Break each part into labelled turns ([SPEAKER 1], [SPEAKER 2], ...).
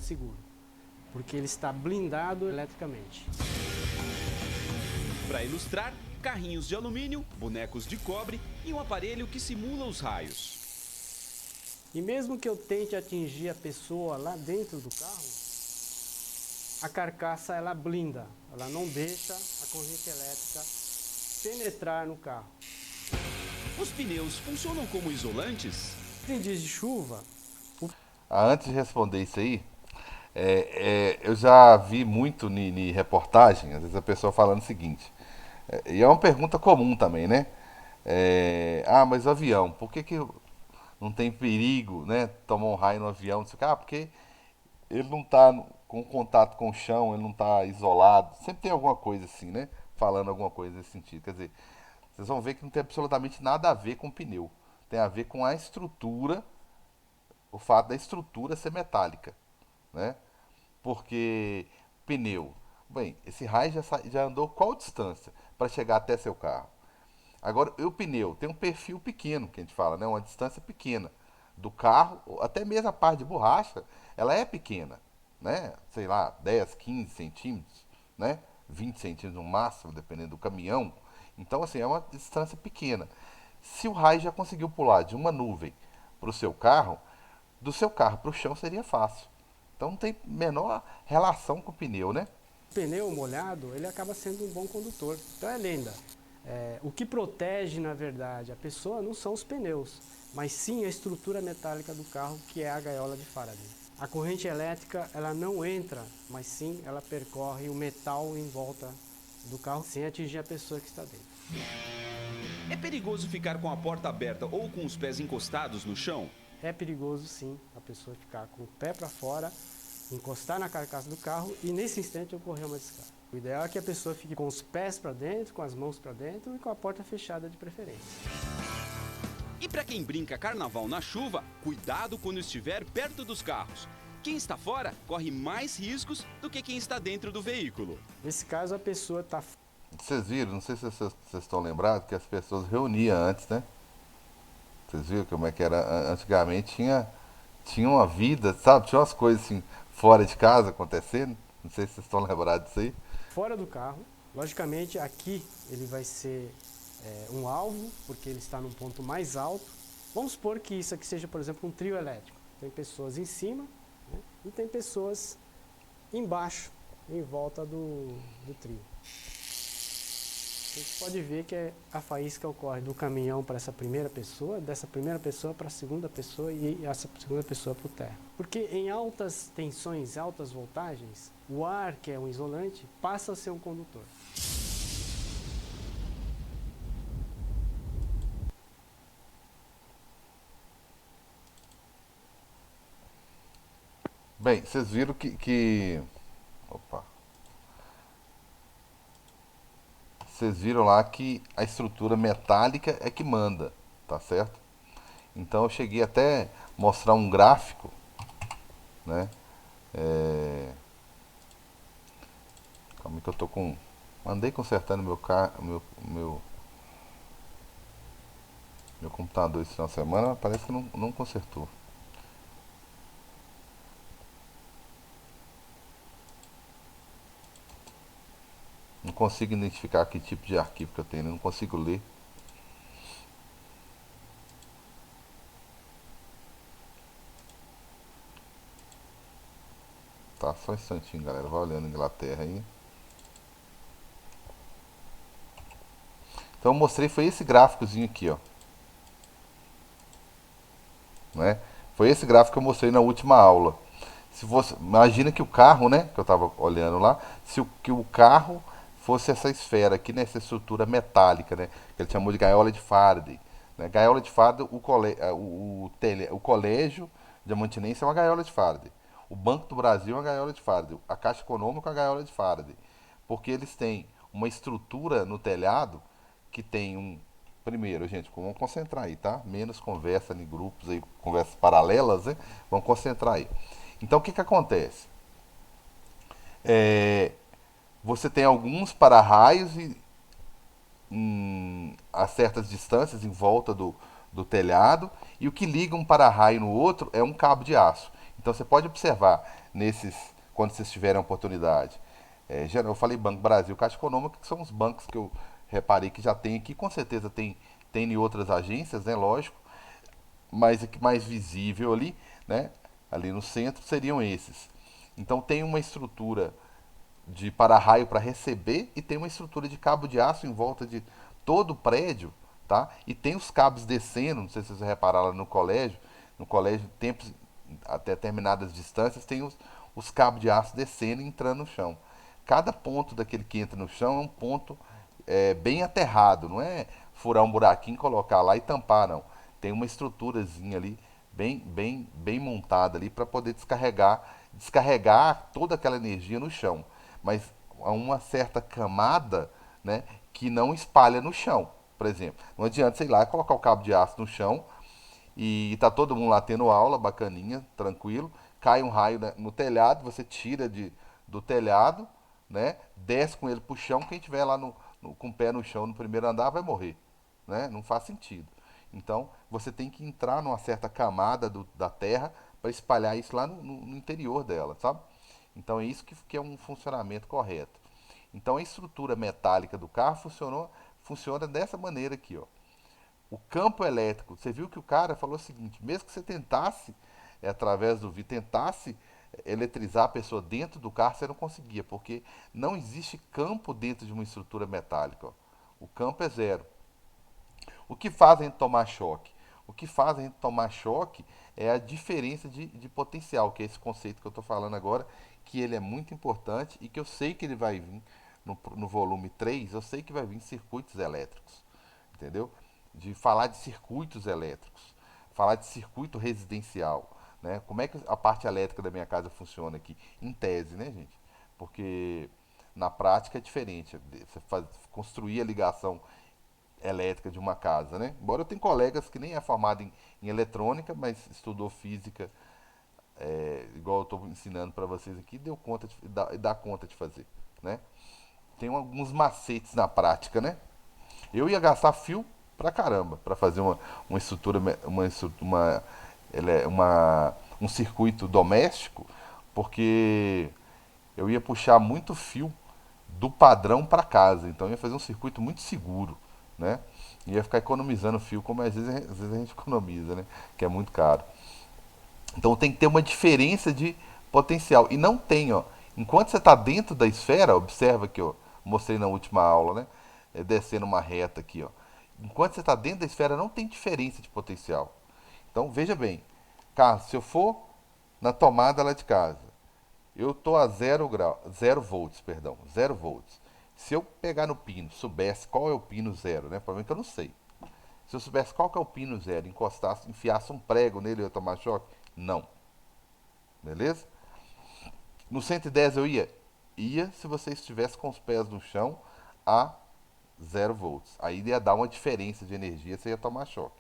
[SPEAKER 1] seguro, porque ele está blindado eletricamente.
[SPEAKER 2] Para ilustrar, carrinhos de alumínio, bonecos de cobre e um aparelho que simula os raios.
[SPEAKER 1] E mesmo que eu tente atingir a pessoa lá dentro do carro, a carcaça ela blinda, ela não deixa a corrente elétrica penetrar no carro.
[SPEAKER 2] Os pneus funcionam como isolantes?
[SPEAKER 1] Em dias de chuva,
[SPEAKER 3] Antes de responder isso aí, eu já vi muito em reportagem, às vezes a pessoa falando o seguinte, e é uma pergunta comum também, né? Mas o avião, por que não tem perigo, né? Tomar um raio no avião, não sei o que, porque ele não está com contato com o chão, ele não está isolado. Sempre tem alguma coisa assim, né? Falando alguma coisa nesse sentido. Quer dizer, vocês vão ver que não tem absolutamente nada a ver com o pneu. Tem a ver com a estrutura, o fato da estrutura ser metálica, né? Porque pneu, bem, esse raio já andou qual distância para chegar até seu carro? Agora, o pneu tem um perfil pequeno, que a gente fala, né? Uma distância pequena do carro, até mesmo a parte de borracha, ela é pequena, né? Sei lá, 10, 15 centímetros, né? 20 centímetros no máximo, dependendo do caminhão. Então, assim, é uma distância pequena. Se o raio já conseguiu pular de uma nuvem para o seu carro, do seu carro para o chão seria fácil. Então não tem menor relação com o pneu, né?
[SPEAKER 1] o pneu molhado ele acaba sendo um bom condutor. Então é lenda. O que protege, na verdade, a pessoa não são os pneus, mas sim a estrutura metálica do carro, que é a gaiola de Faraday. A corrente elétrica ela não entra, mas sim ela percorre o metal em volta do carro sem atingir a pessoa que está dentro.
[SPEAKER 2] É perigoso ficar com a porta aberta ou com os pés encostados no chão?
[SPEAKER 1] É perigoso sim a pessoa ficar com o pé para fora, encostar na carcaça do carro e nesse instante ocorrer uma descarga. O ideal é que a pessoa fique com os pés para dentro, com as mãos para dentro e com a porta fechada de preferência.
[SPEAKER 2] E para quem brinca carnaval na chuva, cuidado quando estiver perto dos carros. Quem está fora corre mais riscos do que quem está dentro do veículo.
[SPEAKER 1] Nesse caso a pessoa está...
[SPEAKER 3] Vocês viram, não sei se vocês estão lembrados, que as pessoas reuniam antes, né? Vocês viram como é que era? Antigamente tinha uma vida, sabe? Tinha umas coisas assim, fora de casa acontecendo. Não sei se vocês estão lembrados disso aí.
[SPEAKER 1] fora do carro. Logicamente aqui ele vai ser um alvo, porque ele está num ponto mais alto. Vamos supor que isso aqui seja, por exemplo, um trio elétrico. Tem pessoas em cima, né, e tem pessoas embaixo, em volta do trio. A gente pode ver que a faísca ocorre do caminhão para essa primeira pessoa, dessa primeira pessoa para a segunda pessoa e essa segunda pessoa para o terra. Porque em altas tensões, altas voltagens, o ar, que é um isolante, passa a ser um condutor.
[SPEAKER 3] Bem, vocês viram que... Opa. Vocês viram lá que a estrutura metálica é que manda, tá certo? Então eu cheguei até mostrar um gráfico, né? Calma aí que eu tô com... Andei consertando meu carro, meu computador esse final de semana, mas parece que não consertou. Não consigo identificar que tipo de arquivo que eu tenho, não consigo ler. Tá, só um instantinho, galera. Vai olhando Inglaterra aí. Então eu mostrei, foi esse gráficozinho aqui, ó. Né? Foi esse gráfico que eu mostrei na última aula. Se você, imagina que o carro, né, que eu estava olhando lá, que o carro fosse essa esfera aqui, né, essa estrutura metálica, né, que ele chamou de gaiola de Faraday. Né? Gaiola de Faraday, o colégio Diamantinense é uma gaiola de Faraday. O Banco do Brasil é uma gaiola de Faraday. A Caixa Econômica é uma gaiola de Faraday. Porque eles têm uma estrutura no telhado que tem um... Primeiro, gente, vamos concentrar aí, tá? Menos conversa em grupos aí, conversas paralelas, né? Vamos concentrar aí. Então, o que acontece? Você tem alguns para-raios a certas distâncias em volta do telhado, e o que liga um para-raio no outro é um cabo de aço. Então você pode observar quando vocês tiverem a oportunidade. Eu falei Banco Brasil, Caixa Econômica, que são os bancos que eu reparei que já tem aqui, com certeza tem em outras agências, né? Lógico, mas o que mais visível ali, né? Ali no centro seriam esses. Então tem uma estrutura de para-raio para receber e tem uma estrutura de cabo de aço em volta de todo o prédio, tá? E tem os cabos descendo, não sei se vocês repararam lá no colégio, tempos até determinadas distâncias, tem os cabos de aço descendo e entrando no chão. Cada ponto daquele que entra no chão é um ponto bem aterrado, não é furar um buraquinho, colocar lá e tampar, não. Tem uma estruturazinha ali bem montada ali para poder descarregar toda aquela energia no chão, mas a uma certa camada, né, que não espalha no chão. Por exemplo, não adianta, sei lá, colocar o cabo de aço no chão e tá todo mundo lá tendo aula, bacaninha, tranquilo, cai um raio no telhado, você tira do telhado, né, desce com ele pro chão, quem tiver lá com o pé no chão no primeiro andar vai morrer, né? Não faz sentido. Então, você tem que entrar numa certa camada da terra para espalhar isso lá no interior dela, sabe? Então, é isso que é um funcionamento correto. Então, a estrutura metálica do carro funciona dessa maneira aqui, ó. O campo elétrico, você viu que o cara falou o seguinte, mesmo que você tentasse, através do vidro, tentasse eletrizar a pessoa dentro do carro, você não conseguia, porque não existe campo dentro de uma estrutura metálica, ó. O campo é zero. O que faz a gente tomar choque? O que faz a gente tomar choque é a diferença de potencial, que é esse conceito que eu estou falando agora, que ele é muito importante e que eu sei que ele vai vir no volume 3, eu sei que vai vir circuitos elétricos, entendeu? De falar de circuitos elétricos, falar de circuito residencial, né? Como é que a parte elétrica da minha casa funciona aqui? Em tese, né, gente? Porque na prática é diferente. Você construir a ligação elétrica de uma casa, né? Embora eu tenha colegas que nem é formado em eletrônica, mas estudou física, igual eu estou ensinando para vocês aqui, dá conta de fazer, né? Tem alguns macetes na prática, né? Eu ia gastar fio pra caramba para fazer uma estrutura, um circuito doméstico, porque eu ia puxar muito fio do padrão para casa, então eu ia fazer um circuito muito seguro, né? Ia ficar economizando fio, como às vezes a gente economiza, né? Que é muito caro. Então tem que ter uma diferença de potencial. E não tem, ó. Enquanto você está dentro da esfera, observa que eu mostrei na última aula, né? Descendo uma reta aqui, ó. Enquanto você está dentro da esfera, não tem diferença de potencial. Então veja bem, Carlos, se eu for na tomada lá de casa, eu tô a 0 volts, perdão, 0 volts. Se eu pegar no pino, soubesse qual é o pino zero, né? Provavelmente eu não sei. Se eu soubesse qual que é o pino zero, encostasse, enfiasse um prego nele, eu ia tomar choque? Não. Beleza? No 110 eu ia? Ia se você estivesse com os pés no chão a 0 volts. Aí ia dar uma diferença de energia, você ia tomar choque.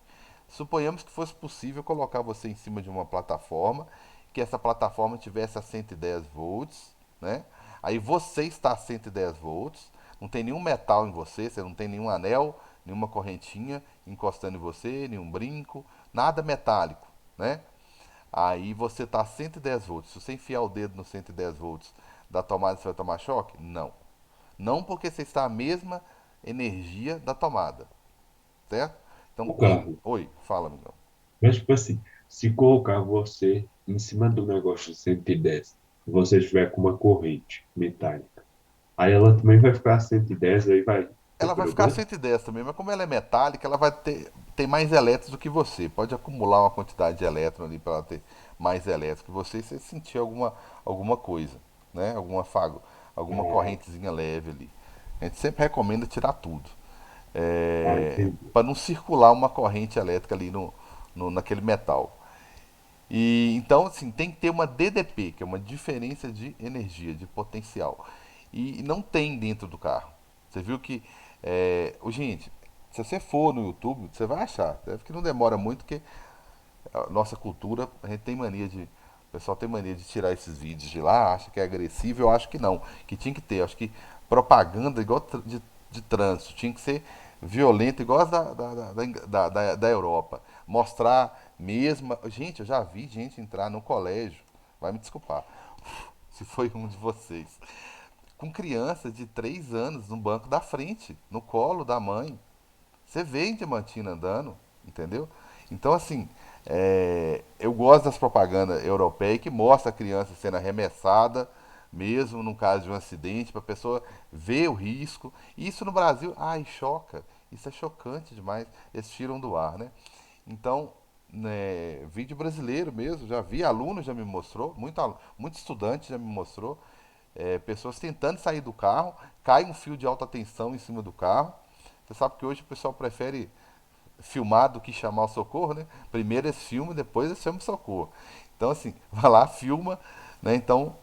[SPEAKER 3] Suponhamos que fosse possível colocar você em cima de uma plataforma, que essa plataforma tivesse a 110 volts, né? Aí você está a 110 volts, não tem nenhum metal em você, você não tem nenhum anel, nenhuma correntinha encostando em você, nenhum brinco, nada metálico, né? Aí você está a 110 volts. Se você enfiar o dedo no 110 volts da tomada, você vai tomar choque? Não. Não porque você está a mesma energia da tomada, certo?
[SPEAKER 4] O
[SPEAKER 3] Então,
[SPEAKER 4] carro.
[SPEAKER 3] oi, fala, amigão.
[SPEAKER 4] Mas, tipo assim, se colocar você em cima do negócio de 110, você estiver com uma corrente metálica, aí ela também vai ficar a 110, aí vai ter
[SPEAKER 3] Ela vai ficar a
[SPEAKER 4] problema?
[SPEAKER 3] 110 também, mas como ela é metálica, ela vai ter mais elétrons do que você. Pode acumular uma quantidade de elétrons ali para ela ter mais elétrons que você e você sentir alguma coisa, né? Alguma
[SPEAKER 4] Ah,
[SPEAKER 3] correntezinha leve ali. A gente sempre recomenda tirar tudo.
[SPEAKER 4] entendi.
[SPEAKER 3] Para não circular uma corrente elétrica ali naquele metal. E então, assim, tem que ter uma DDP, que é uma diferença de energia, de potencial. E não tem dentro do carro. Você viu que, gente, se você for no YouTube, você vai achar. Deve que não demora muito, porque a nossa cultura, a gente tem mania de. O pessoal tem mania de tirar esses vídeos de lá, acha que é agressivo, eu acho que não. Que tinha que ter. Acho que propaganda igual de trânsito, tinha que ser violenta, igual as da Europa. Mostrar mesmo. Gente, eu já vi gente entrar no colégio. vai me desculpar, se foi um de vocês, com criança de 3 anos no banco da frente, no colo da mãe. Você vê em Diamantina andando, entendeu? Então, assim, eu gosto das propagandas europeias que mostra a criança sendo arremessada, mesmo no caso de um acidente, para a pessoa ver o risco. E isso no Brasil, ai, choca. Isso é chocante demais. Eles tiram do ar, né? Então, né, vídeo brasileiro mesmo, já vi, aluno já me mostrou, muito estudante já me mostrou, pessoas tentando sair do carro, cai um fio de alta tensão em cima do carro. Você sabe que hoje o pessoal prefere filmar do que chamar o socorro, né? Primeiro eles filmam, depois eles chamam o socorro. Então, assim, vai lá, filma, né? Então,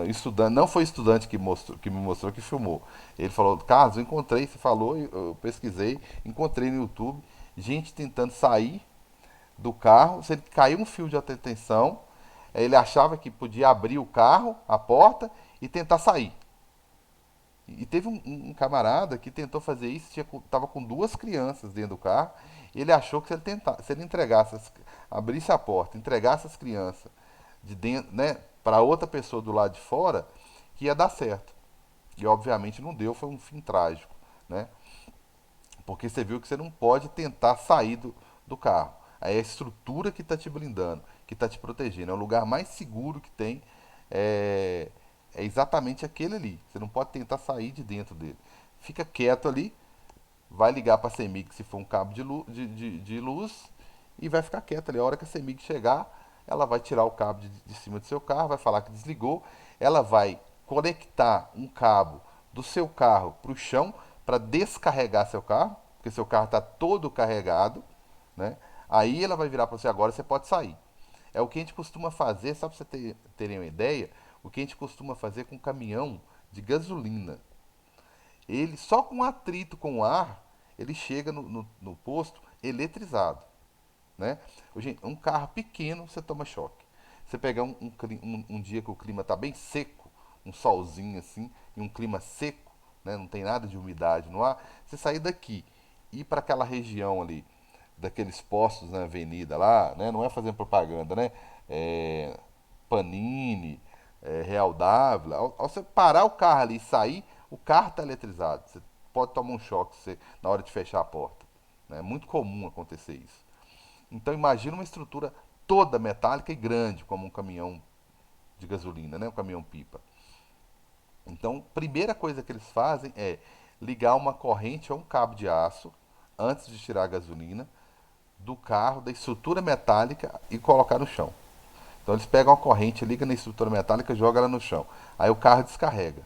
[SPEAKER 3] estudante, não foi estudante que me mostrou, que filmou. Ele falou, Carlos, eu encontrei, você falou, eu pesquisei, encontrei no YouTube, gente tentando sair do carro, se ele caiu um fio de alta tensão, ele achava que podia abrir o carro, a porta, e tentar sair. E teve um camarada que tentou fazer isso, tava com 2 crianças dentro do carro, e ele achou que se ele entregasse, abrisse a porta, entregasse as crianças de dentro, né, para outra pessoa do lado de fora, que ia dar certo. E obviamente não deu, foi um fim trágico, né? Porque você viu que você não pode tentar sair do carro. Aí é a estrutura que está te blindando, que está te protegendo. É o lugar mais seguro que tem. É, é exatamente aquele ali. Você não pode tentar sair de dentro dele. Fica quieto ali, vai ligar para a CEMIG se for um cabo de luz e vai ficar quieto ali. A hora que a CEMIG chegar, ela vai tirar o cabo de cima do seu carro, vai falar que desligou, ela vai conectar um cabo do seu carro para o chão para descarregar seu carro, porque seu carro está todo carregado, né? Aí ela vai virar para você, agora você pode sair. É o que a gente costuma fazer, só para você terem uma ideia, o que a gente costuma fazer com caminhão de gasolina. Ele, só com atrito com o ar, ele chega no posto eletrizado, né? Hoje, um carro pequeno, você toma choque. Você pegar um dia que o clima está bem seco, um solzinho assim, e um clima seco, né? Não tem nada de umidade no ar, você sair daqui e ir para aquela região ali, daqueles postos na avenida lá, né? Não é fazendo propaganda, né? É, Panini, Real Dávila. Ao você parar o carro ali e sair, o carro está eletrizado. Você pode tomar um choque na hora de fechar a porta. Né? É muito comum acontecer isso. Então imagina uma estrutura toda metálica e grande, como um caminhão de gasolina, né? Um caminhão pipa. Então, primeira coisa que eles fazem é ligar uma corrente a um cabo de aço antes de tirar a gasolina do carro, da estrutura metálica e colocar no chão. Então eles pegam a corrente, ligam na estrutura metálica e jogam ela no chão. Aí o carro descarrega.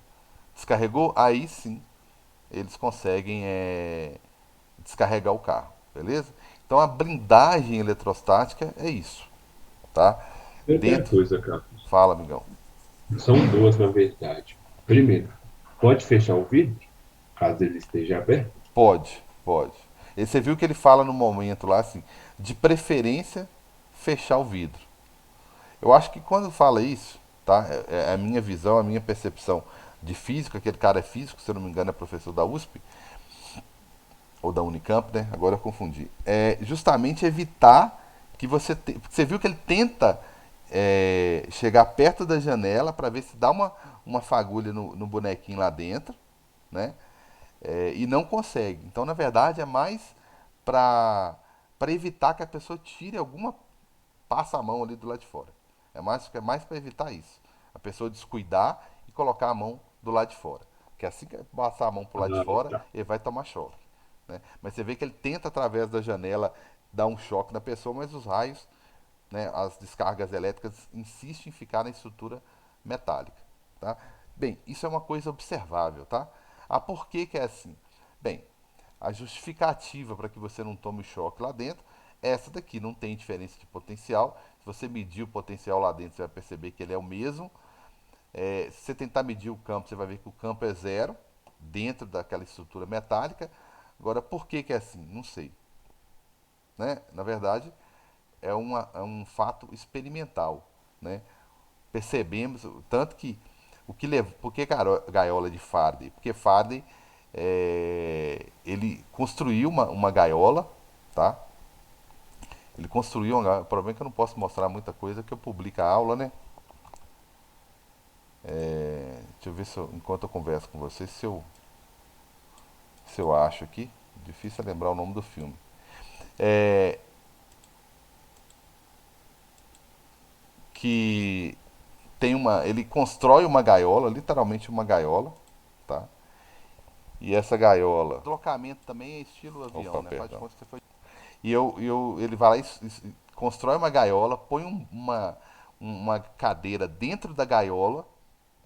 [SPEAKER 3] Descarregou, aí sim eles conseguem descarregar o carro, beleza? Então a blindagem eletrostática é isso, tá?
[SPEAKER 4] Outra
[SPEAKER 3] Dentro,
[SPEAKER 4] coisa, Carlos.
[SPEAKER 3] fala, amigão.
[SPEAKER 4] São duas, na verdade. Primeiro, pode fechar o vidro, caso ele esteja aberto?
[SPEAKER 3] Pode, pode. E você viu que ele fala no momento lá assim, de preferência fechar o vidro. Eu acho que quando fala isso, tá? É a minha visão, a minha percepção de física, aquele cara é físico, se eu não me engano é professor da USP ou da Unicamp, né? Agora eu confundi. É justamente evitar que você viu que ele tenta chegar perto da janela para ver se dá uma fagulha no bonequinho lá dentro, né? E não consegue. Então, na verdade, é mais para evitar que a pessoa tire alguma passa a mão ali do lado de fora. É mais para evitar isso. A pessoa descuidar e colocar a mão do lado de fora. Porque assim que passar a mão pro lado de
[SPEAKER 4] Ah,
[SPEAKER 3] fora,
[SPEAKER 4] tá.
[SPEAKER 3] ele vai tomar choque. Né? Mas você vê que ele tenta, através da janela, dar um choque na pessoa, mas os raios, né, as descargas elétricas, insistem em ficar na estrutura metálica. Tá? Bem, isso é uma coisa observável. Tá? Por que, que é assim? Bem, a justificativa para que você não tome choque lá dentro é essa daqui, não tem diferença de potencial. Se você medir o potencial lá dentro, você vai perceber que ele é o mesmo. Se você tentar medir o campo, você vai ver que o campo é zero dentro daquela estrutura metálica. Agora, por que, que é assim? Não sei. Né? Na verdade, é um fato experimental. Né? Percebemos, tanto que o que leva, por que gaiola de Faraday? Porque Faraday ele construiu uma gaiola, tá? Ele construiu uma gaiola. O problema é que eu não posso mostrar muita coisa que eu publico a aula, né? Deixa eu ver se eu, enquanto eu converso com você, se eu acho aqui. Difícil é lembrar o nome do filme. É, que tem uma. Ele constrói uma gaiola, literalmente uma gaiola, tá? E essa gaiola. O deslocamento também é estilo avião, opa, né? Faz de conta que você foi. Ele vai lá e constrói uma gaiola, põe uma cadeira dentro da gaiola,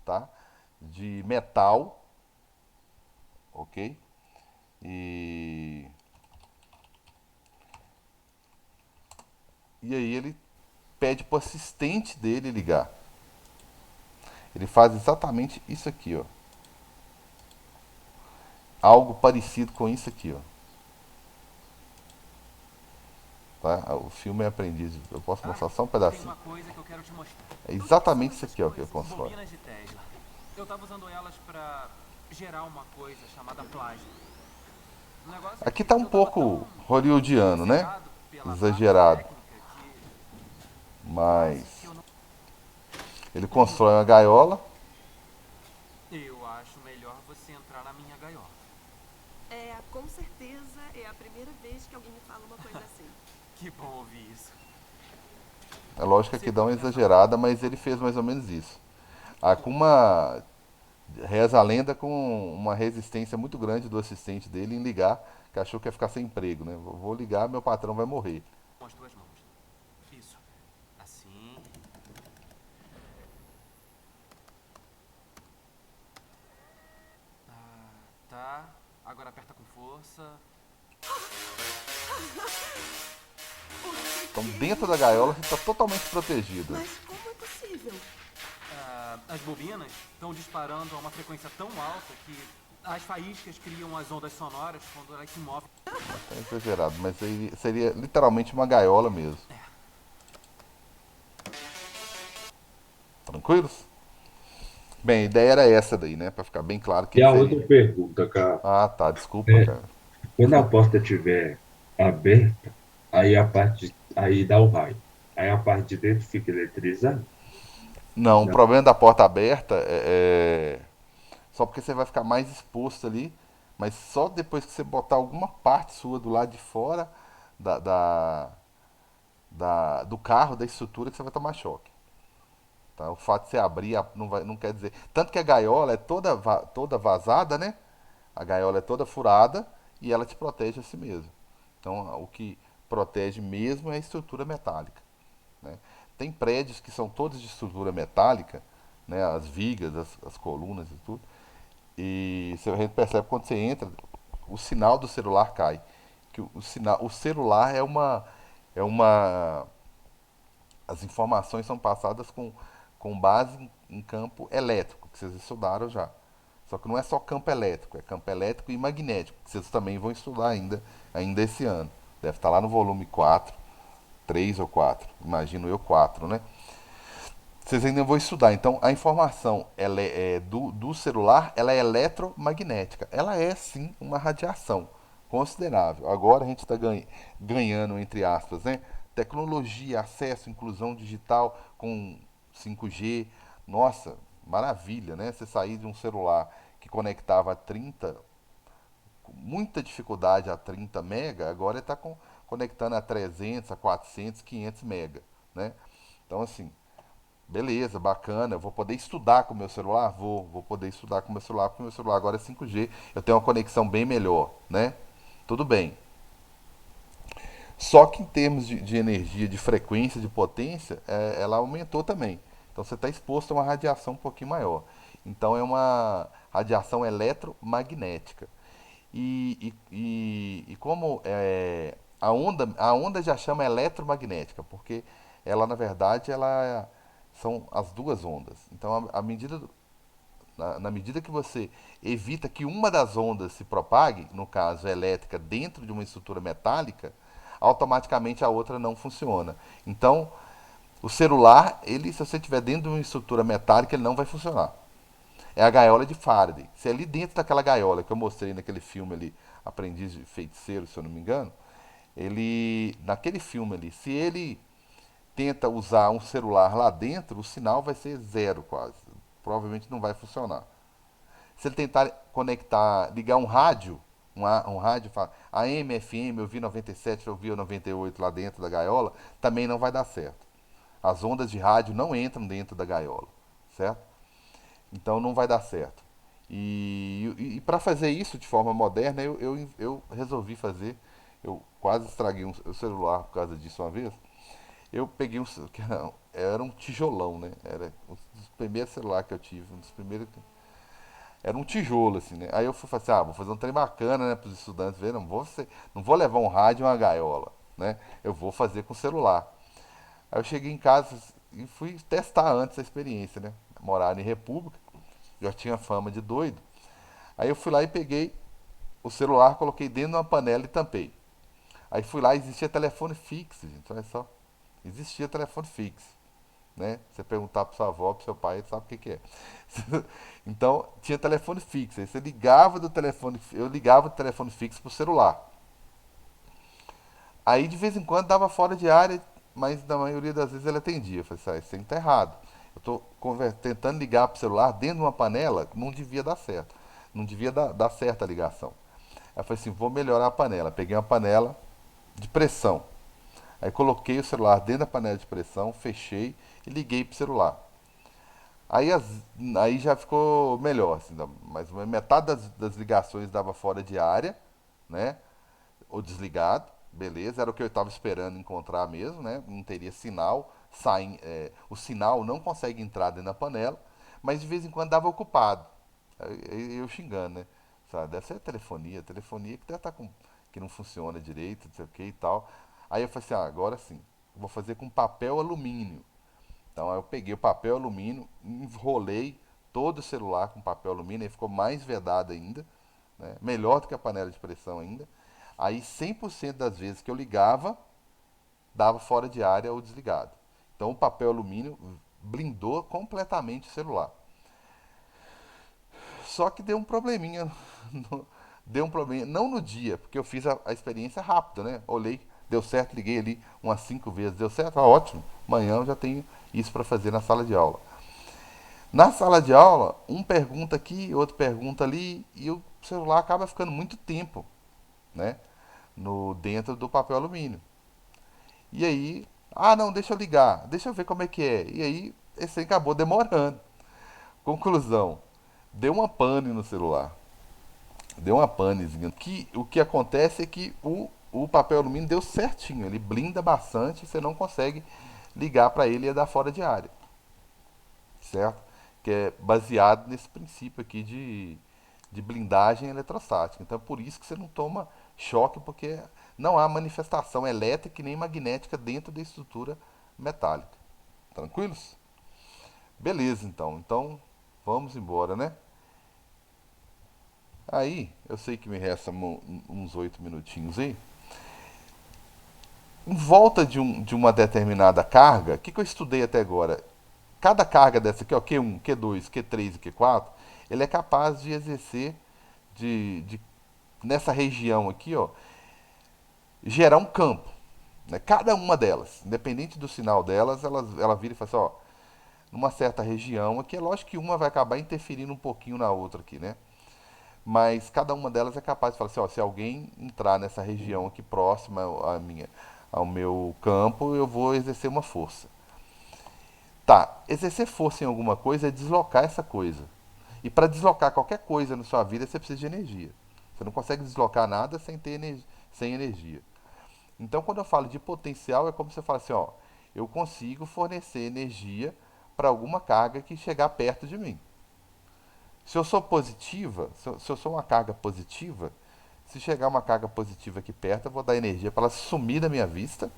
[SPEAKER 3] tá? De metal, ok? E, e aí ele pede pro assistente dele ligar. Ele faz exatamente isso aqui, ó. Algo parecido com isso aqui, ó. Tá? O filme é Aprendiz. Eu posso mostrar só um
[SPEAKER 5] Tem
[SPEAKER 3] pedacinho.
[SPEAKER 5] uma coisa que eu quero te mostrar.
[SPEAKER 3] É exatamente isso aqui, ó, que eu constrói.
[SPEAKER 5] Bobinas de Tesla. Eu tava usando elas pra gerar uma coisa chamada plasma. O negócio é
[SPEAKER 3] Aqui
[SPEAKER 5] que
[SPEAKER 3] tá um
[SPEAKER 5] eu tava
[SPEAKER 3] pouco
[SPEAKER 5] tão
[SPEAKER 3] hollywoodiano, né?
[SPEAKER 5] obcecado pela parte
[SPEAKER 3] Exagerado.
[SPEAKER 5] técnica que
[SPEAKER 3] Mas
[SPEAKER 5] quase que eu não...
[SPEAKER 3] ele constrói uma gaiola.
[SPEAKER 5] Eu acho melhor você entrar na minha gaiola.
[SPEAKER 6] Com certeza é a primeira vez que alguém me fala uma coisa assim.
[SPEAKER 5] Que bom ouvir isso.
[SPEAKER 3] É lógico que dá uma exagerada, mas ele fez mais ou menos isso. Com uma. Reza a lenda com uma resistência muito grande do assistente dele em ligar, que achou que ia ficar sem emprego, né? Vou ligar, meu patrão vai morrer.
[SPEAKER 5] Com as duas mãos. Isso. Assim. Tá. Agora aperta com força.
[SPEAKER 3] Então dentro da gaiola você está totalmente protegido.
[SPEAKER 6] Mas como é possível?
[SPEAKER 5] As bobinas estão disparando a uma frequência tão alta que as faíscas criam as ondas sonoras quando elas se movem.
[SPEAKER 3] É exagerado, mas aí seria literalmente uma gaiola mesmo. Tranquilos? Bem, a ideia era essa daí, né? Pra ficar bem claro que
[SPEAKER 4] E a outra
[SPEAKER 3] seria.
[SPEAKER 4] pergunta, cara.
[SPEAKER 3] Ah, tá, desculpa,
[SPEAKER 4] É,
[SPEAKER 3] cara.
[SPEAKER 4] quando a porta estiver aberta, aí dá o raio. Aí a parte de dentro fica eletrizada.
[SPEAKER 3] Não, o
[SPEAKER 4] Não.
[SPEAKER 3] problema da porta aberta só porque você vai ficar mais exposto ali, mas só depois que você botar alguma parte sua do lado de fora da, da, do carro, da estrutura, que você vai tomar choque. Tá? O fato de você abrir não quer dizer. Tanto que a gaiola é toda vazada, né? A gaiola é toda furada e ela te protege a si mesmo. Então, o que protege mesmo é a estrutura metálica. Né? Tem prédios que são todos de estrutura metálica, né? As vigas, as colunas e tudo. E a gente percebe quando você entra, o sinal do celular cai. Que o celular é uma. As informações são passadas com base em campo elétrico, que vocês estudaram já. Só que não é só campo elétrico, é campo elétrico e magnético, que vocês também vão estudar ainda esse ano. Deve estar lá no volume 4, 3 ou 4, imagino eu 4, né? Vocês ainda vão estudar. Então, a informação do celular ela é eletromagnética. Ela é, sim, uma radiação considerável. Agora a gente está ganhando, entre aspas, né? Tecnologia, acesso, inclusão digital com 5G. Nossa, maravilha, né? Você sair de um celular que conectava a 30, com muita dificuldade a 30 mega, agora está conectando a 300, a 400, 500 mega, né? Então, assim, beleza, bacana, eu vou poder estudar com o meu celular? Vou poder estudar com o meu celular, porque o meu celular agora é 5G, eu tenho uma conexão bem melhor, né? Tudo bem. Só que em termos de energia, de frequência, de potência, ela aumentou também. Então você está exposto a uma radiação um pouquinho maior. Então é uma radiação eletromagnética. E como a onda já chama eletromagnética, porque ela na verdade são as duas ondas. Então na medida que você evita que uma das ondas se propague, no caso elétrica, dentro de uma estrutura metálica, automaticamente a outra não funciona. Então, o celular, se você estiver dentro de uma estrutura metálica, ele não vai funcionar. É a gaiola de Faraday. Se é ali dentro daquela gaiola que eu mostrei naquele filme ali, Aprendiz de Feiticeiro, se eu não me engano, naquele filme ali, se ele tenta usar um celular lá dentro, o sinal vai ser zero quase. provavelmente não vai funcionar. Se ele tentar conectar, ligar um rádio, um rádio, AM, FM, eu vi 97, eu vi 98 lá dentro da gaiola, também não vai dar certo. As ondas de rádio não entram dentro da gaiola, certo? Então não vai dar certo. E para fazer isso de forma moderna, eu resolvi fazer. Eu quase estraguei o celular por causa disso uma vez. Eu peguei era um tijolão, né? Era um dos primeiros celulares que eu tive, um dos primeiros. Era um tijolo, assim, né? Aí eu fui falar assim, vou fazer um trem bacana, né, para os estudantes verem, não vou levar um rádio e uma gaiola, né? Eu vou fazer com celular. Aí eu cheguei em casa e fui testar antes a experiência, né? Morar em República, já tinha fama de doido. Aí eu fui lá e peguei o celular, coloquei dentro de uma panela e tampei. Aí fui lá e existia telefone fixo, gente, olha só. Existia telefone fixo, né? Você perguntar para sua avó, para seu pai, ele sabe o que é. Então, tinha telefone fixo. Aí você ligava do telefone, eu ligava do telefone fixo pro celular. Aí de vez em quando dava fora de área, mas na maioria das vezes ele atendia. Eu falei assim, isso aí tá errado. Eu estou tentando ligar pro celular dentro de uma panela, não devia dar certo. Não devia dar certo a ligação. Aí eu falei assim, vou melhorar a panela. Peguei uma panela de pressão. Aí coloquei o celular dentro da panela de pressão, fechei e liguei pro celular. Aí, aí já ficou melhor, assim, mas metade das ligações dava fora de área, né? Ou desligado, beleza, era o que eu estava esperando encontrar mesmo, né? Não teria sinal, o sinal não consegue entrar dentro da panela, mas de vez em quando dava ocupado. Aí eu xingando, né? Sabe, deve ser telefonia que deve estar que não funciona direito, não sei o que e tal. Aí eu falei assim, agora sim, vou fazer com papel alumínio. Então aí eu peguei o papel alumínio, enrolei todo o celular com papel alumínio, aí ficou mais vedado ainda, né? Melhor do que a panela de pressão ainda. Aí 100% das vezes que eu ligava, dava fora de área ou desligado. Então o papel alumínio blindou completamente o celular. Só que deu um probleminha. Deu um probleminha, não no dia, porque eu fiz a experiência rápida, né? Olhei, deu certo, liguei ali umas 5 vezes, deu certo, ótimo. Amanhã eu já tenho isso para fazer na sala de aula. Na sala de aula, um pergunta aqui, outro pergunta ali, e o celular acaba ficando muito tempo, né? Dentro do papel alumínio. E aí, não, deixa eu ligar, deixa eu ver como é que é. E aí, esse aí acabou demorando. Conclusão, deu uma pane no celular. Deu uma panezinha. O que acontece é que o papel alumínio deu certinho. Ele blinda bastante, você não consegue ligar para ele e dar fora de área. Certo? Que é baseado nesse princípio aqui de blindagem eletrostática. Então é por isso que você não toma choque, porque não há manifestação elétrica nem magnética dentro da estrutura metálica. Tranquilos? Beleza, então. Então, vamos embora, né? Aí, eu sei que me resta uns 8 minutinhos aí. Em volta de uma determinada carga, o que eu estudei até agora? Cada carga dessa aqui, ó, Q1, Q2, Q3 e Q4, ele é capaz de exercer, nessa região aqui, ó, gerar um campo. Né? Cada uma delas, independente do sinal delas, ela vira e fala assim, ó, numa certa região aqui, é lógico que uma vai acabar interferindo um pouquinho na outra aqui, né? Mas cada uma delas é capaz de falar assim, ó, se alguém entrar nessa região aqui próxima ao meu campo, eu vou exercer uma força. Tá, exercer força em alguma coisa é deslocar essa coisa. E para deslocar qualquer coisa na sua vida, você precisa de energia. Você não consegue deslocar nada sem energia. Então, quando eu falo de potencial, é como você fala assim, ó, eu consigo fornecer energia para alguma carga que chegar perto de mim. Se eu sou positiva, se eu sou uma carga positiva, se chegar uma carga positiva aqui perto, eu vou dar energia para ela sumir da minha vista,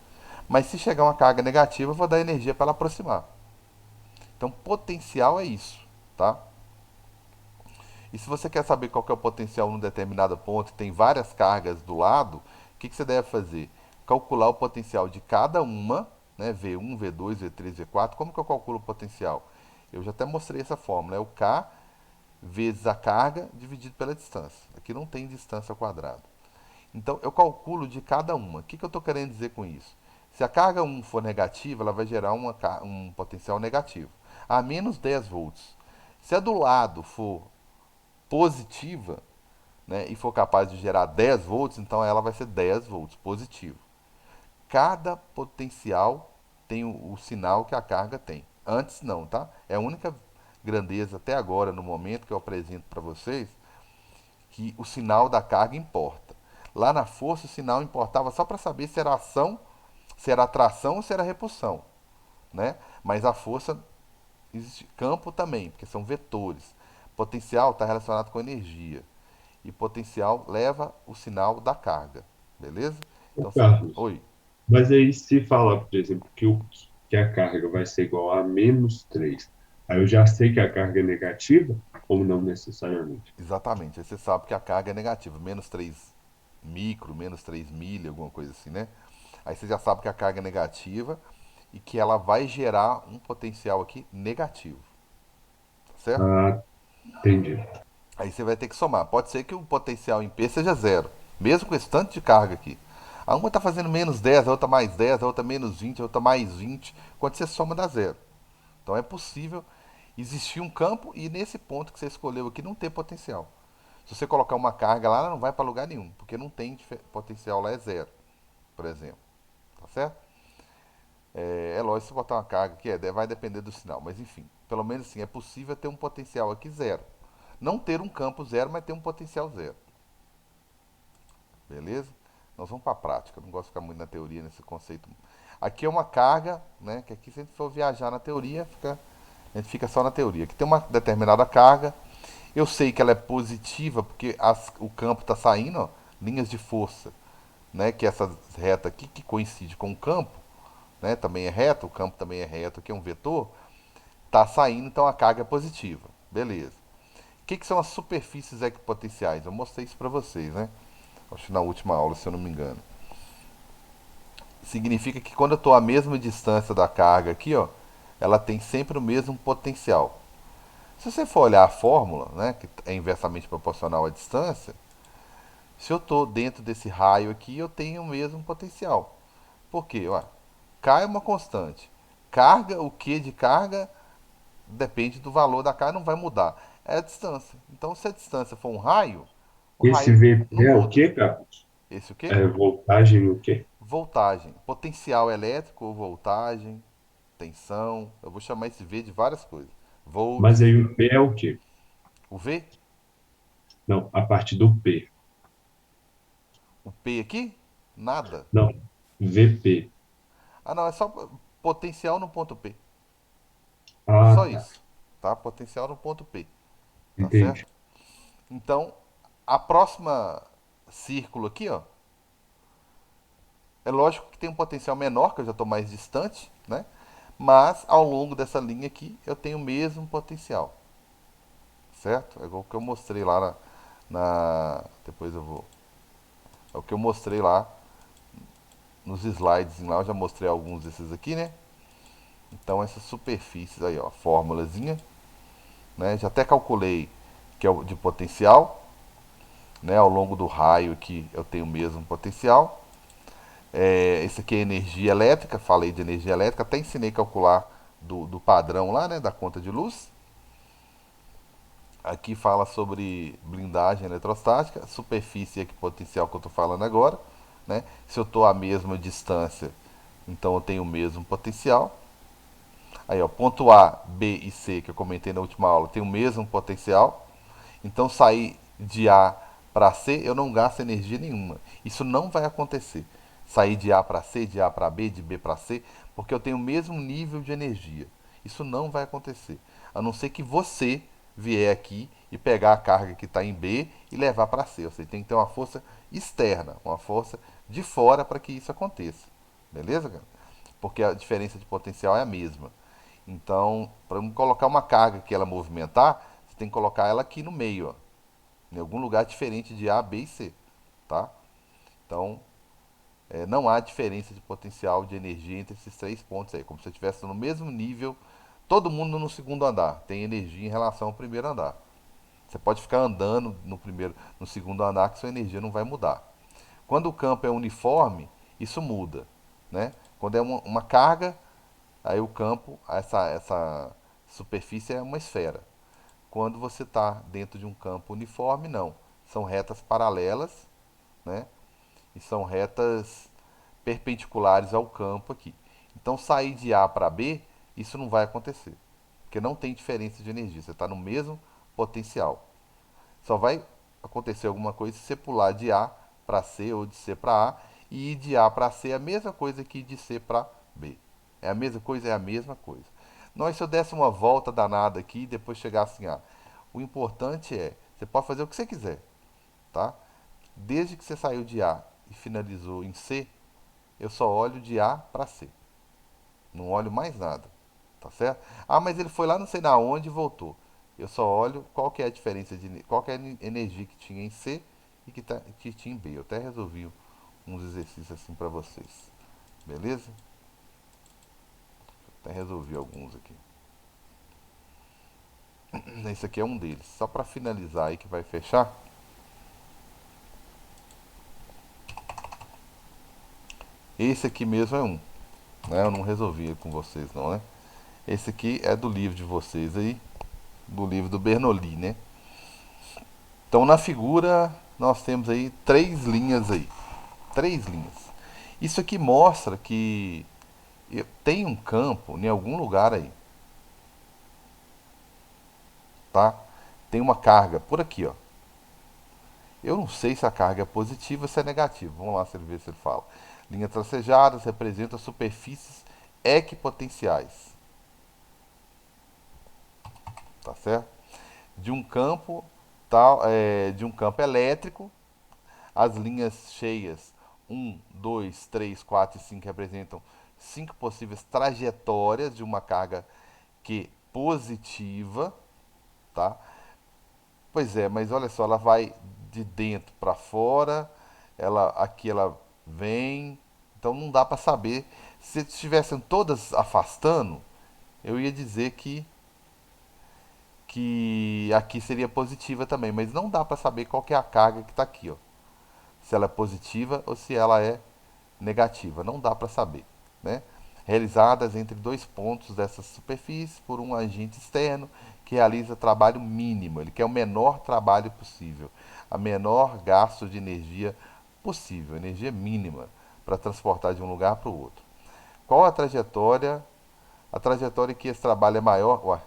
[SPEAKER 3] mas se chegar uma carga negativa, eu vou dar energia para ela aproximar. Então, potencial é isso, tá? E se você quer saber qual que é o potencial num determinado ponto, tem várias cargas do lado, o que você deve fazer? Calcular o potencial de cada uma, né? V1, V2, V3, V4. Como que eu calculo o potencial? Eu já até mostrei essa fórmula, é o K vezes a carga dividido pela distância. Aqui não tem distância ao quadrado. Então, eu calculo de cada uma. O que eu estou querendo dizer com isso? Se a carga 1 for negativa, ela vai gerar um potencial negativo. A menos 10 volts. Se a do lado for positiva, né, e for capaz de gerar 10 volts, então ela vai ser 10 volts positivo. Cada potencial tem o sinal que a carga tem. Antes não, tá? É a única grandeza até agora, no momento que eu apresento para vocês, que o sinal da carga importa. Lá na força o sinal importava só para saber se era ação, se era atração ou se era repulsão, né? Mas a força existe campo também, porque são vetores. Potencial está relacionado com energia e potencial leva o sinal da carga, beleza?
[SPEAKER 4] Ô,
[SPEAKER 3] Então,
[SPEAKER 4] Carlos,
[SPEAKER 3] oi.
[SPEAKER 4] mas aí se falar, por exemplo, que a carga vai ser igual a -3, aí eu já sei que a carga é negativa ou não necessariamente?
[SPEAKER 3] Exatamente. Aí você sabe que a carga é negativa, menos 3 micro, menos 3 milha, alguma coisa assim, né? Aí você já sabe que a carga é negativa e que ela vai gerar um potencial aqui negativo, tá certo?
[SPEAKER 4] Ah, entendi.
[SPEAKER 3] Aí você vai ter que somar. Pode ser que o potencial em P seja zero, mesmo com esse tanto de carga aqui. A uma está fazendo menos 10, a outra mais 10, a outra menos 20, a outra mais 20. Quando você soma, dá zero. Então é possível existir um campo e nesse ponto que você escolheu aqui não ter potencial. Se você colocar uma carga lá, ela não vai para lugar nenhum, porque não tem potencial lá, é zero, por exemplo. Tá certo? É lógico, se botar uma carga que vai depender do sinal, mas enfim, pelo menos assim, é possível ter um potencial aqui zero. Não ter um campo zero, mas ter um potencial zero. Beleza? Nós vamos para a prática, eu não gosto de ficar muito na teoria nesse conceito. Aqui é uma carga, né? Que aqui se a gente for viajar na teoria, a gente fica só na teoria. Aqui tem uma determinada carga. Eu sei que ela é positiva porque o campo está saindo, ó, linhas de força, né? Que essa reta aqui que coincide com o campo, né? Também é reto, o campo também é reto, aqui é um vetor, está saindo, então a carga é positiva. Beleza. O que são as superfícies equipotenciais? Eu mostrei isso para vocês, né? Acho que na última aula, se eu não me engano. Significa que quando eu estou à mesma distância da carga aqui, ó, ela tem sempre o mesmo potencial. Se você for olhar a fórmula, né, que é inversamente proporcional à distância, se eu estou dentro desse raio aqui, eu tenho o mesmo potencial. Por quê? Ué, K é uma constante. Carga, o Q de carga, depende do valor da carga, não vai mudar. É a distância. Então, se a distância for um raio, o
[SPEAKER 4] Esse
[SPEAKER 3] raio não
[SPEAKER 4] VP é o
[SPEAKER 3] muda.
[SPEAKER 4] quê, Carlos?
[SPEAKER 3] Esse o quê?
[SPEAKER 4] É voltagem o quê?
[SPEAKER 3] Voltagem. Potencial elétrico ou voltagem, tensão. Eu vou chamar esse V de várias coisas.
[SPEAKER 4] Mas
[SPEAKER 3] Volts.
[SPEAKER 4] aí o P é o quê?
[SPEAKER 3] O V?
[SPEAKER 4] Não, a parte do P.
[SPEAKER 3] O P aqui? Nada.
[SPEAKER 4] Não, VP.
[SPEAKER 3] Ah, não, é só potencial no ponto P.
[SPEAKER 4] Ah,
[SPEAKER 3] Só
[SPEAKER 4] tá.
[SPEAKER 3] isso. Tá? Potencial no ponto P. Tá
[SPEAKER 4] Entendi.
[SPEAKER 3] certo? Então, a próxima círculo aqui, ó, é lógico que tem um potencial menor, que eu já estou mais distante, né? Mas ao longo dessa linha aqui, eu tenho o mesmo potencial. Certo? É igual o que eu mostrei lá depois eu vou. É o que eu mostrei lá nos slides lá, eu já mostrei alguns desses aqui, né? Então essas superfícies aí, ó, fórmulazinha, né? Já até calculei que é o de potencial, né? Ao longo do raio aqui eu tenho o mesmo potencial. Esse aqui é energia elétrica, falei de energia elétrica, até ensinei a calcular do padrão lá, né? Da conta de luz. Aqui fala sobre blindagem eletrostática, superfície equipotencial que eu estou falando agora, né? Se eu estou à mesma distância, então eu tenho o mesmo potencial. Aí, ó, ponto A, B e C, que eu comentei na última aula, tem o mesmo potencial. Então, sair de A para C, eu não gasto energia nenhuma. Isso não vai acontecer. Sair de A para C, de A para B, de B para C, porque eu tenho o mesmo nível de energia. Isso não vai acontecer. A não ser que você vier aqui e pegar a carga que está em B e levar para C. Você tem que ter uma força externa, uma força de fora para que isso aconteça. Beleza, cara? Porque a diferença de potencial é a mesma. Então, para colocar uma carga que ela movimentar, você tem que colocar ela aqui no meio, ó, em algum lugar diferente de A, B e C, tá? Então, não há diferença de potencial de energia entre esses três pontos aí, como se estivesse no mesmo nível, todo mundo no segundo andar tem energia em relação ao primeiro andar. Você pode ficar andando no segundo andar que sua energia não vai mudar. Quando o campo é uniforme, isso muda, né? Quando é uma carga, aí o campo, essa superfície é uma esfera. quando você está dentro de um campo uniforme, não. São retas paralelas, né? E são retas perpendiculares ao campo aqui. Então, sair de A para B, isso não vai acontecer, porque não tem diferença de energia, você está no mesmo potencial. Só vai acontecer alguma coisa se você pular de A para C ou de C para A, e ir de A para C é a mesma coisa que de C para B. É a mesma coisa, é a mesma coisa. Nós, se eu desse uma volta danada aqui e depois chegasse em A, o importante é, você pode fazer o que você quiser, tá? Desde que você saiu de A e finalizou em C, eu só olho de A para C. Não olho mais nada, tá certo? Ah, mas ele foi lá não sei na onde e voltou. Eu só olho qual que é a diferença de qual que é a energia que tinha em C e que tinha em B. Eu até resolvi uns exercícios assim para vocês. Beleza? Até resolvi alguns aqui. Esse aqui é um deles. Só para finalizar aí que vai fechar. Esse aqui mesmo é um, né? Eu não resolvi com vocês não, né? Esse aqui é do livro de vocês aí, do livro do Bernoulli, né? Então na figura nós temos aí três linhas aí, três linhas. Isso aqui mostra que tem um campo em algum lugar aí, tá? Tem uma carga por aqui, ó. Eu não sei se a carga é positiva ou se é negativa. Vamos lá ver se ele fala. Linhas tracejadas representam superfícies equipotenciais. Tá certo? De um campo tal, de um campo elétrico, as linhas cheias 1, 2, 3, 4 e 5 representam 5 possíveis trajetórias de uma carga Q positiva, tá? Pois é, mas olha só, ela vai de dentro para fora, aqui ela vem, então não dá para saber. Se estivessem todas afastando, eu ia dizer que aqui seria positiva também, mas não dá para saber qual que é a carga que está aqui, ó. Se ela é positiva ou se ela é negativa, não dá para saber, né? Realizadas entre dois pontos dessa superfície por um agente externo que realiza trabalho mínimo. Ele quer o menor trabalho possível, a menor gasto de energia possível, energia mínima, para transportar de um lugar para o outro. Qual a trajetória? A trajetória que esse trabalho é maior,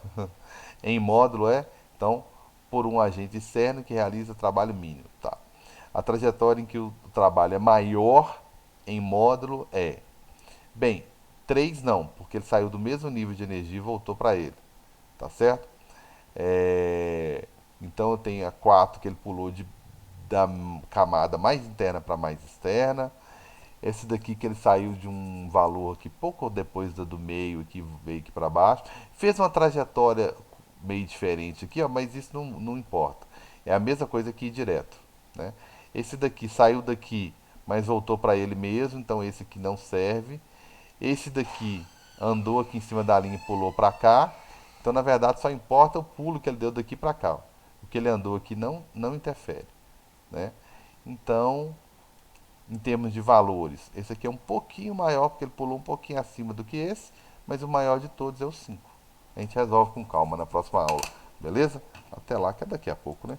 [SPEAKER 3] em módulo então, por um agente externo que realiza trabalho mínimo. Tá. A trajetória em que o trabalho é maior em módulo bem, 3 não, porque ele saiu do mesmo nível de energia e voltou para ele. Tá certo? Então eu tenho a 4 que ele pulou da camada mais interna para mais externa. Esse daqui que ele saiu de um valor aqui pouco depois do meio que veio aqui para baixo. Fez uma trajetória meio diferente aqui, ó, mas isso não importa. É a mesma coisa aqui direto, né? Esse daqui saiu daqui, mas voltou para ele mesmo, então esse aqui não serve. Esse daqui andou aqui em cima da linha e pulou para cá. Então, na verdade, só importa o pulo que ele deu daqui para cá. Ó. O que ele andou aqui não interfere, né? Então, em termos de valores, esse aqui é um pouquinho maior, porque ele pulou um pouquinho acima do que esse, mas o maior de todos é o 5. A gente resolve com calma na próxima aula, beleza? Até lá, que é daqui a pouco, né?